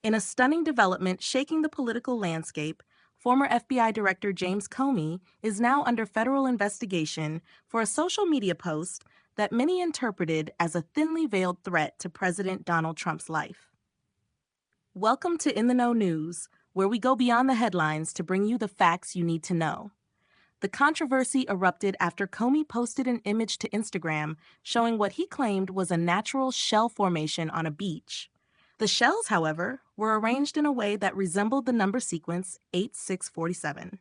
In a stunning development shaking the political landscape, former FBI Director James Comey is now under federal investigation for a social media post that many interpreted as a thinly veiled threat to President Donald Trump's life. Welcome to In the Know News, where we go beyond the headlines to bring you the facts you need to know. The controversy erupted after Comey posted an image to Instagram showing what he claimed was a natural shell formation on a beach. The shells, however, were arranged in a way that resembled the number sequence 8647.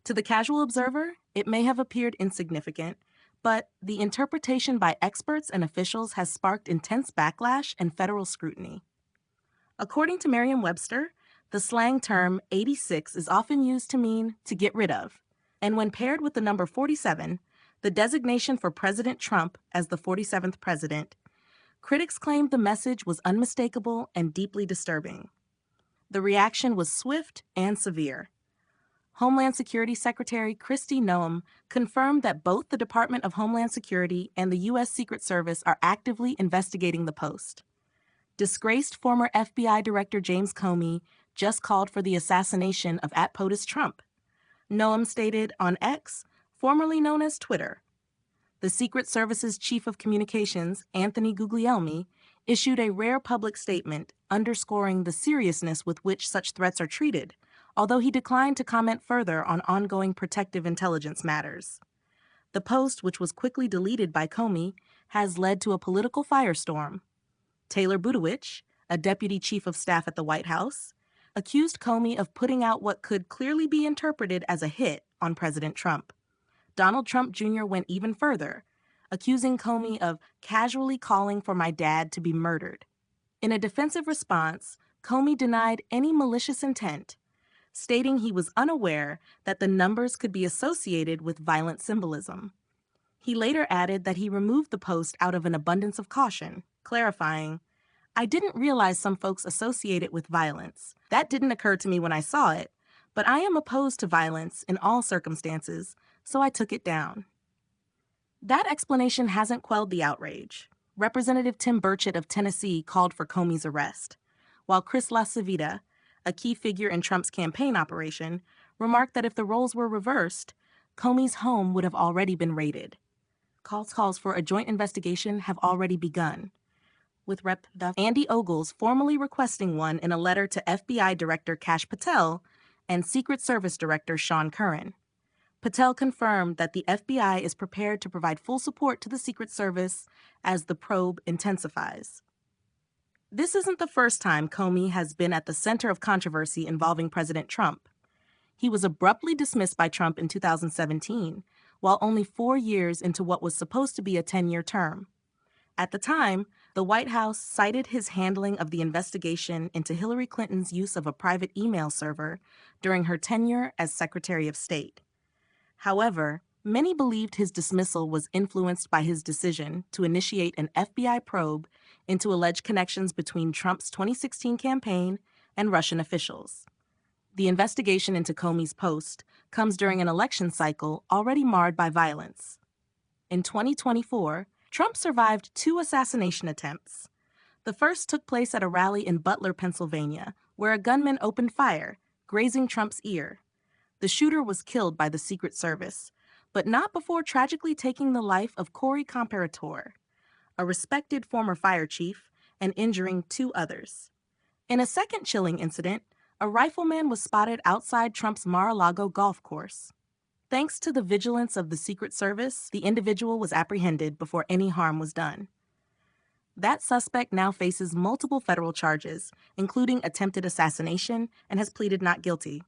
To the casual observer, it may have appeared insignificant, but the interpretation by experts and officials has sparked intense backlash and federal scrutiny. According to Merriam-Webster, the slang term 86 is often used to mean to get rid of, and when paired with the number 47, the designation for President Trump as the 47th president, critics claimed the message was unmistakable and deeply disturbing. The reaction was swift and severe. Homeland Security Secretary Kristi Noem confirmed that both the Department of Homeland Security and the U.S. Secret Service are actively investigating the post. Disgraced former FBI Director James Comey just called for the assassination of @POTUS Trump. Noem stated on X, formerly known as Twitter. The Secret Service's Chief of Communications, Anthony Guglielmi, issued a rare public statement underscoring the seriousness with which such threats are treated, although he declined to comment further on ongoing protective intelligence matters. The post, which was quickly deleted by Comey, has led to a political firestorm. Taylor Budowich, a deputy chief of staff at the White House, accused Comey of putting out what could clearly be interpreted as a hit on President Trump. Donald Trump Jr. went even further, accusing Comey of casually calling for my dad to be murdered. In a defensive response, Comey denied any malicious intent, stating he was unaware that the numbers could be associated with violent symbolism. He later added that he removed the post out of an abundance of caution, clarifying, "I didn't realize some folks associate it with violence. That didn't occur to me when I saw it, but I am opposed to violence in all circumstances, so I took it down." That explanation hasn't quelled the outrage. Representative Tim Burchett of Tennessee called for Comey's arrest, while Chris LaCivita, a key figure in Trump's campaign operation, remarked that if the roles were reversed, Comey's home would have already been raided. Calls for a joint investigation have already begun, with Rep. Andy Ogles formally requesting one in a letter to FBI Director Kash Patel and Secret Service Director Sean Curran. Patel confirmed that the FBI is prepared to provide full support to the Secret Service as the probe intensifies. This isn't the first time Comey has been at the center of controversy involving President Trump. He was abruptly dismissed by Trump in 2017, while only 4 years into what was supposed to be a 10-year term. At the time, the White House cited his handling of the investigation into Hillary Clinton's use of a private email server during her tenure as Secretary of State. However, many believed his dismissal was influenced by his decision to initiate an FBI probe into alleged connections between Trump's 2016 campaign and Russian officials. The investigation into Comey's post comes during an election cycle already marred by violence. In 2024, Trump survived 2 assassination attempts. The first took place at a rally in Butler, Pennsylvania, where a gunman opened fire, grazing Trump's ear. The shooter was killed by the Secret Service, but not before tragically taking the life of Corey Comparator, a respected former fire chief, and injuring 2 others. In a second chilling incident, a rifleman was spotted outside Trump's Mar-a-Lago golf course. Thanks to the vigilance of the Secret Service, the individual was apprehended before any harm was done. That suspect now faces multiple federal charges, including attempted assassination, and has pleaded not guilty.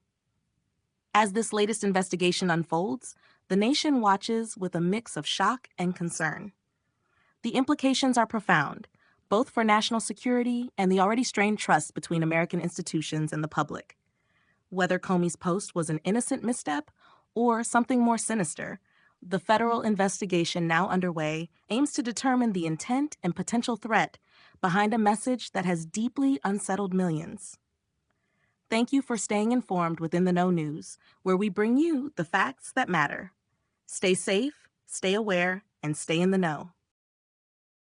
As this latest investigation unfolds, the nation watches with a mix of shock and concern. The implications are profound, both for national security and the already strained trust between American institutions and the public. Whether Comey's post was an innocent misstep or something more sinister, the federal investigation now underway aims to determine the intent and potential threat behind a message that has deeply unsettled millions. Thank you for staying informed within the Know News, where we bring you the facts that matter. Stay safe, stay aware, and stay in the know.